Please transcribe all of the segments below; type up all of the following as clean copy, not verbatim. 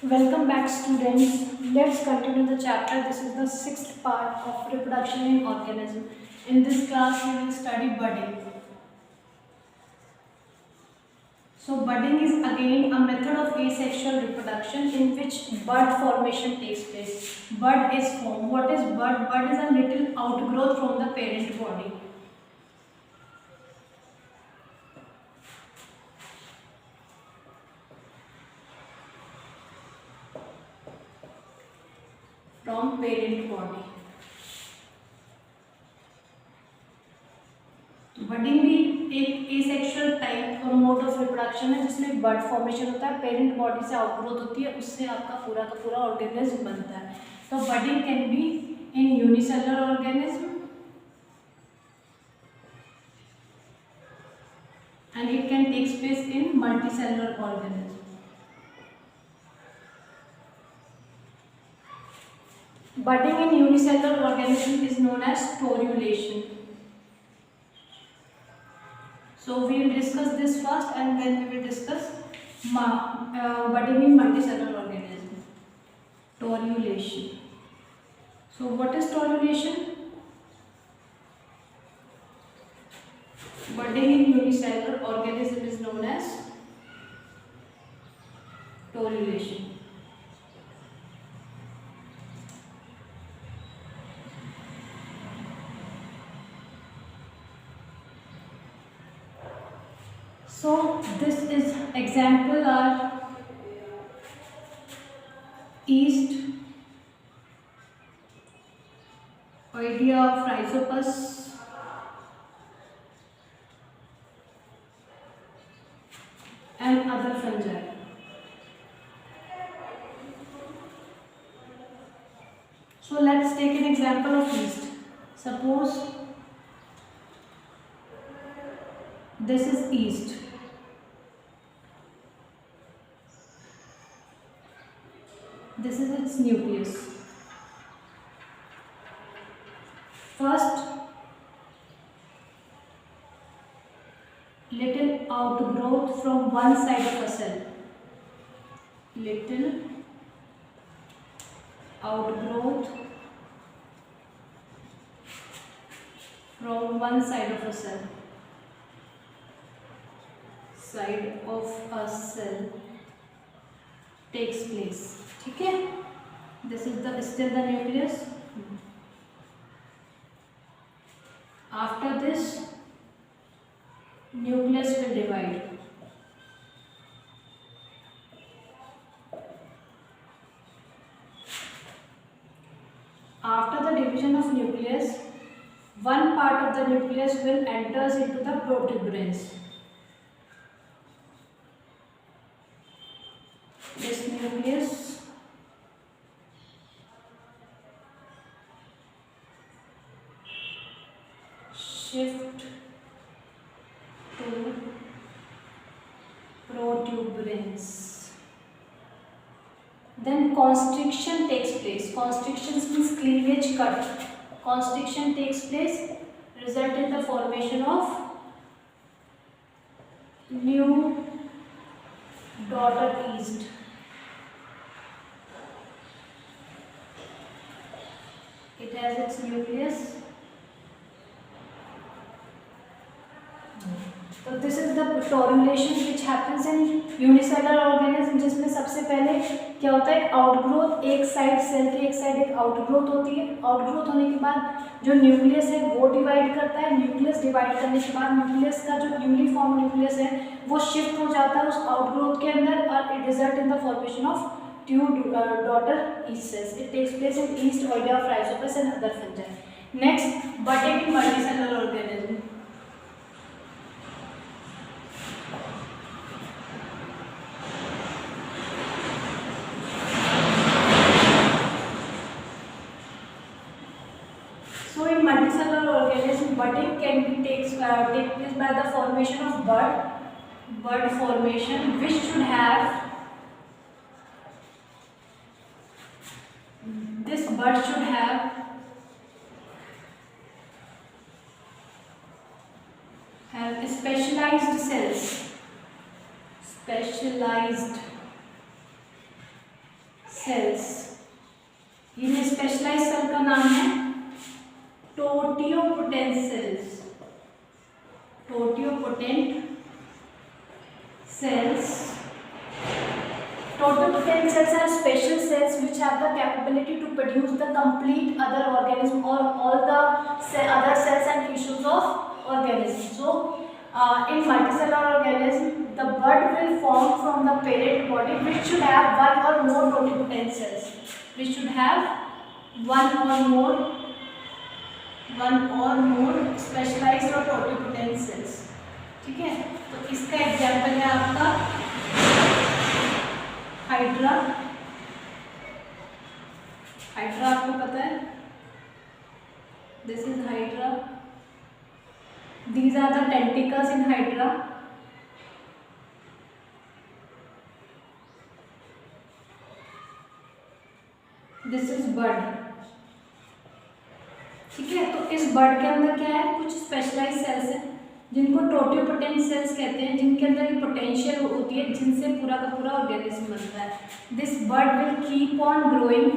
Welcome back, students. Let's continue the chapter. This is the sixth part of reproduction in organism. In this class, we will study budding. So, budding is again a method of asexual reproduction in which bud formation takes place. Bud is formed. What is bud? Bud is a little outgrowth from the parent body. From parent body. Budding भी एक asexual type और mode of reproduction है जिसमें बड formation होता है, parent body से outgrowth होती है, उससे आपका पूरा का पूरा ऑर्गेनिज्म बनता है. तो budding can be in unicellular organism and it can take place in multicellular organism. Budding in unicellular organism is known as torulation. So we will discuss this first and then we will discuss budding in multicellular organism. Torulation. So what is torulation? Budding in unicellular organism is known as torulation. So this is example are yeast, Oidea of Rhizopus, and other fungi. So let's take an example of yeast. Suppose this is yeast. This is its nucleus. First, little outgrowth from one side of a cell. Little outgrowth from one side of a cell. Side of a cell takes place. ठीक है? This is the still the nucleus. After this, nucleus will divide. After the division of nucleus, one part of the nucleus will enters into the protuberance. This nucleus shift to protuberance. Then constriction takes place. Constriction means cleavage cut. Constriction takes place, result in the formation of new daughter yeast. It has its nucleus. तो this is the torulation which happens in unicellular organism, जिसमें सबसे पहले क्या होता है, एक outgrowth, एक side cell की एक साइड एक आउटग्रोथ होती है. आउटग्रोथ होने के बाद जो न्यूक्लियस है वो डिवाइड करता है. न्यूक्लियस डिवाइड करने के बाद न्यूक्लियस का जो न्यूली फॉर्म न्यूक्लियस है वो शिफ्ट हो जाता है उस आउटग्रोथ के अंदर और it result in the formation of two daughter yeast cells. It takes place in yeast, Oidea of Rhizopus and other fungi. Next, budding in multicellular organism. So in multicellular organism, budding can be take place by the formation of bud formation, which should have this bud should have specialized cells. ये specialize cell का नाम है totipotent cells. Totipotent cells. Totipotent cells are special cells which have the capability to produce the complete other organism or all the other cells and tissues of organism. So in multicellular organism the bud will form from the parent body which should have one or more totipotent cells, which should have one or more specialized or totipotent cells. ठीक है, तो इसका example है आपका hydra. Hydra आपको पता है, this is hydra, these are the tentacles in hydra. This is bird. ठीक है, तो इस बर्ड के अंदर क्या है, कुछ स्पेशलाइज सेल्स हैं जिनको टोटियोपोटेंट सेल्स कहते हैं, जिनके अंदर ये पोटेंशियल होती है जिनसे पूरा का पूरा ऑर्गेनिज्म बनता है। This bird will keep on growing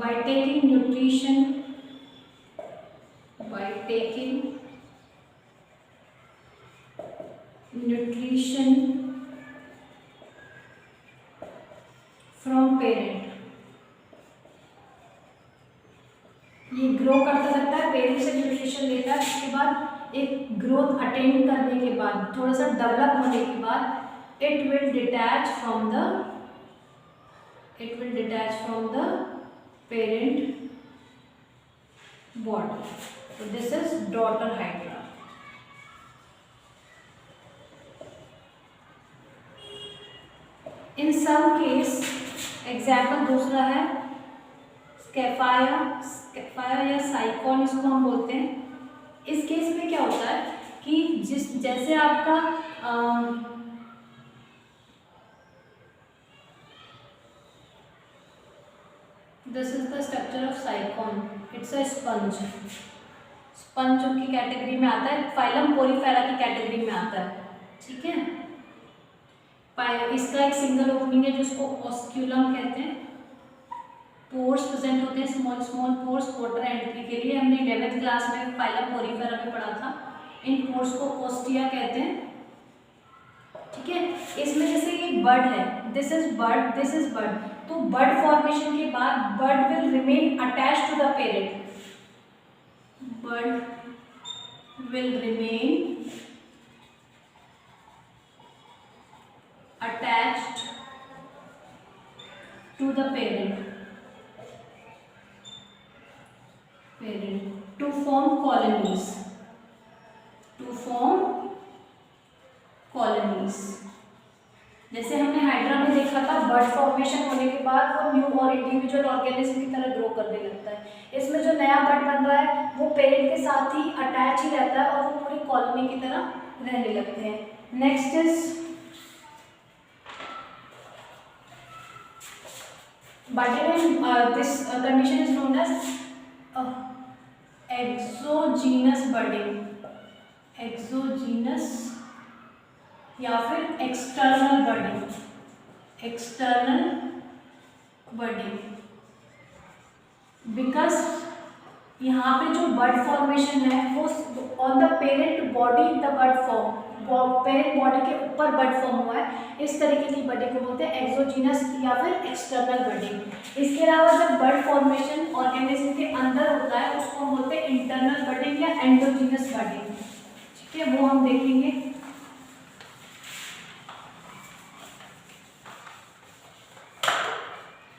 by taking nutrition, from parent. ये ग्रो करता रहता है, पेरेंट से न्यूट्रिशन लेता है, उसके बाद एक ग्रोथ अटेन करने के बाद, थोड़ा सा डेवलप होने के बाद it will detach from the parent body. So this is daughter hydra. In some case, example दूसरा है स्कैफाया या साइकॉन, इसको हम बोलते हैं। इस केस में क्या होता है कि जैसे आपका this is the structure of साइकॉन, it's a sponge. Sponge की कैटेगरी में आता है, फाइलम पोरीफेरा की कैटेगरी में आता है। ठीक है, इसका एक सिंगल ओपनिंग है जिसको ऑस्क्यूलम कहते हैं। पोर्स प्रेजेंट होते हैं, स्मॉल पोर्स वाटर एंट्री के लिए। हमने 11th क्लास में फाइलम पोरीफेरा में पढ़ा था। इन पोर्स को ओस्टिया कहते हैं। ठीक है, इसमें जैसे ये बर्ड है, दिस इज बर्ड, तो बर्ड फॉर्मेशन के बाद bird will remain attached to the parent. Bird will remain attached to the parent to form colonies. जैसे हमने हाइड्रा में देखा था, बर्ड फॉर्मेशन होने के बाद वो न्यू और इंडिविजुअल ऑर्गेनिज्म की तरह ग्रो करने लगता है। इसमें जो नया बर्ड बन रहा है वो पेरेंट के साथ ही अटैच ही रहता है और वो पूरी कॉलोनी की तरह रहने लगते हैं। Next is budding. This condition is known as exogenous budding, exogenous या फिर एक्सटर्नल बर्डिंग। बिकॉज यहाँ पे जो बर्ड फॉर्मेशन है वो on the parent body the bird form, parent body के ऊपर बर्ड फॉर्म हुआ है। इस तरीके की बर्डिंग को बोलते हैं एक्सोजीनस या फिर एक्सटर्नल बर्डिंग। इसके अलावा जब बर्ड फॉर्मेशन ऑर्गेनिज्म के अंदर होता है उसको हम बोलते हैं इंटरनल बर्डिंग या एंडोजीनस बर्डिंग। ठीक है, वो हम देखेंगे।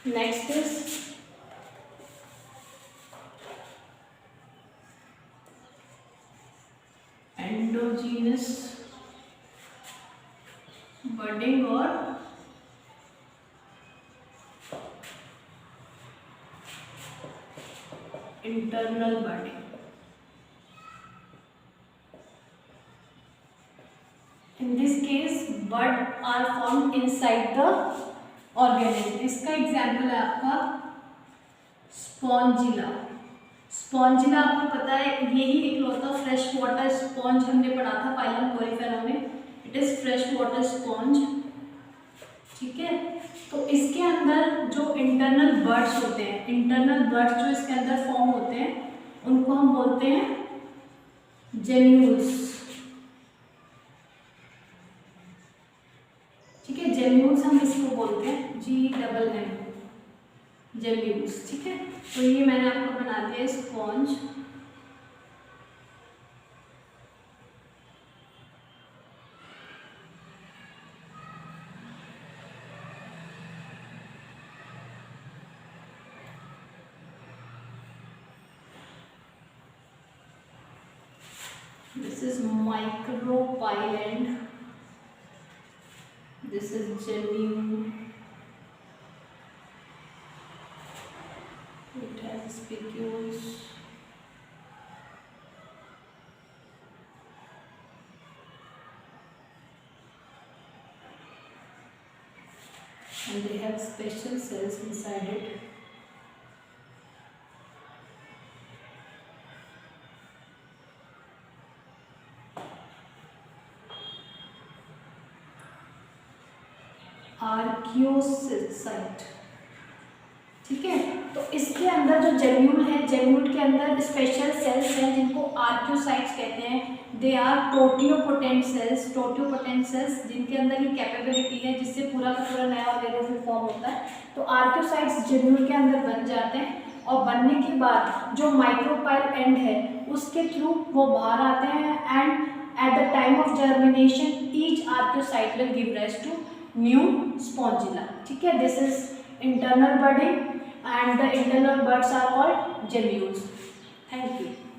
नेक्स्ट इज एंडोजीनस बर्डिंग और internal बर्डिंग। In this case, bud are formed inside the organism. इसका एग्जाम्पल है आपका स्पॉन्जिला। स्पॉन्जिला आपको पता है यही इकलौता फ्रेश वाटर स्पॉन्ज हमने पढ़ा था फाइलम कोरीफेरा में। It is fresh water sponge, ठीक है। तो इसके अंदर जो इंटरनल बर्ड्स होते हैं, इंटरनल बर्ड्स जो इसके अंदर फॉर्म होते हैं उनको हम बोलते हैं जेम्यूल्स, ठीक है। जेम्यूल्स हम इसको बोलते हैं GMM, जेम्यूल्स, ठीक है। तो ये मैंने आपको बना दिया sponge. This is micropyland. This is gemule. It has spicules. And they have special cells inside it. Archaeocyte, ठीक है। तो इसके अंदर जो जेम्यूल है, जेम्यूल के अंदर स्पेशल सेल्स हैं जिनको आर्कियोसाइट्स कहते हैं। दे आर टोटियोपोटेंट सेल्स, टोटियोपोटेंट सेल्स जिनके अंदर ये कैपेबिलिटी है जिससे पूरा का पूरा नया ऑर्गेनिज्म फॉर्म होता है। तो आर्कियोसाइट्स जेम्यूल के अंदर बन जाते हैं और बनने के बाद जो माइक्रोपाइल एंड है उसके थ्रू वो बाहर आते हैं and at the time of germination each archaeocyte will give rise to new spongilla, ठीक है। This is internal budding and the internal buds are called gemmules. Thank you.